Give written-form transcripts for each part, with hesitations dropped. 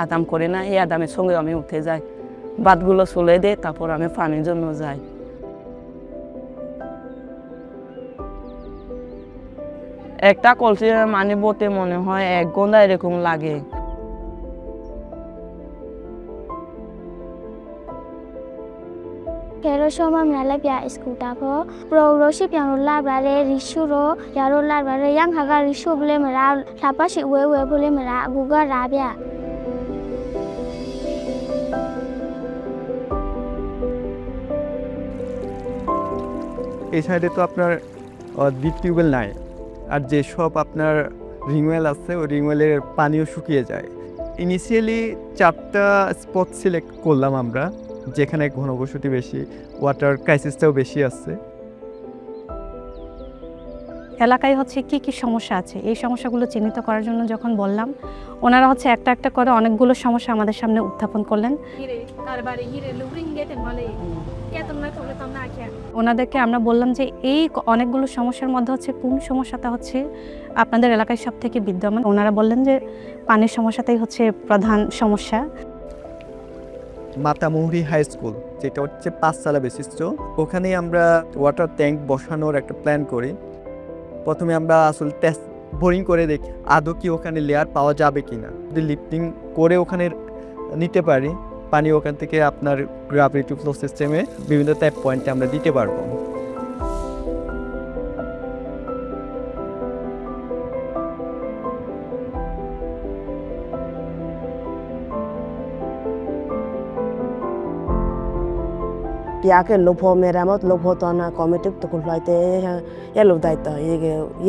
আদাম করে না, এই আদামের সঙ্গে আমি উঠে যাই, ভাতগুলো চলে দেয়, তারপর আমি পানির জন্য যাই। একটা কলসির মানে বলতে মনে হয় 1 ঘন্টা এরকম লাগে। Kero shoma mnala pya skuta pho pro roshi pyang la brare rishu ro yaro la brare yang haga rishu bole mara thapa shi we bole mara guga ra pya এই সাইডে তো আপনার ডিপ টিউবওয়েল নাই, আর যেসব আপনার ring well আছে ওই রিংওয়েলের পানিও শুকিয়ে যায়। ইনিশিয়ালি 4টা স্পট সিলেক্ট করলাম আমরা, যেখানে ঘনবসতি বেশি, ওয়াটার ক্রাইসিসটাও বেশি আছে। এলাকায় হচ্ছে কি কি সমস্যা আছে এই সমস্যাগুলো চিহ্নিত করার জন্য যখন বললাম, ওনারা হচ্ছে একটা একটা করে অনেকগুলো সমস্যা আমাদের সামনে উত্থাপন করলেন। ওনাদেরকে আমরা বললাম যে এই অনেকগুলো সমস্যার মধ্যে হচ্ছে কোন সমস্যাটা হচ্ছে আপনাদের এলাকায় সব থেকে বিদ্যমান। ওনারা বললেন যে পানির সমস্যাটাই হচ্ছে প্রধান সমস্যা। মাতামুহুরি হাই স্কুল, যেটা হচ্ছে 5 তলা বিশিষ্ট, ওখানে আমরা ওয়াটার ট্যাঙ্ক বসানোর একটা প্ল্যান করি। প্রথমে আমরা আসলে টেস্ট বোরিং করে দেখি আদৌ কি ওখানে লেয়ার পাওয়া যাবে কিনা। যদি লিফটিং করে ওখানে নিতে পারি, পানি ওখান থেকে আপনার গ্র্যাভিটি ফ্লো সিস্টেমে বিভিন্ন ট্যাপ পয়েন্টে আমরা দিতে পারবো। Piake lopo meramot lopo tona committee to kulite yellow data ye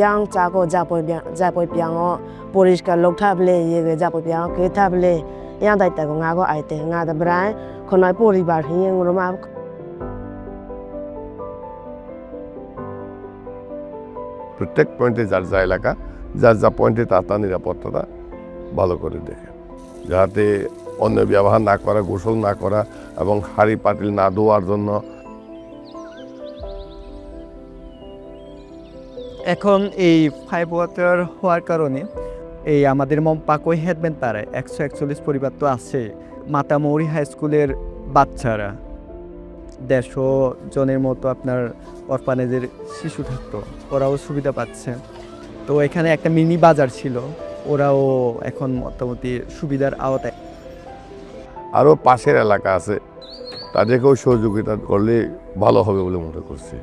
yang chago japo piango poriska loktable ye japo piang ketable yang data ko ngago aite ngada brai khonai poribar hing roma প্রত্যেক পয়েন্টে যার যা এলাকা, যার যা পয়েন্টে তার নিরাপত্তাটা ভালো করে দেখে, যাতে অন্য ব্যবহার না করা, গোসল না করা এবং হাঁড়ি পাতিল না ধোয়ার জন্য। এখন এই 5 ওয়াটার হওয়ার কারণে এই আমাদের মমপাকই হেডব্যান্ড পাড়ায় 141 পরিবার তো আছে। মাতামুহুরি হাই স্কুলের বাচ্চারা 150 জনের মতো আপনার অরফানেজের শিশু থাকতো, ওরাও সুবিধা পাচ্ছে। তো এখানে একটা মিনি বাজার ছিল, ওরাও এখন মোটামুটি সুবিধার আওতায়। আরও পাশের এলাকা আছে, তাদেরকেও সহযোগিতা করলে ভালো হবে বলে মনে করছি।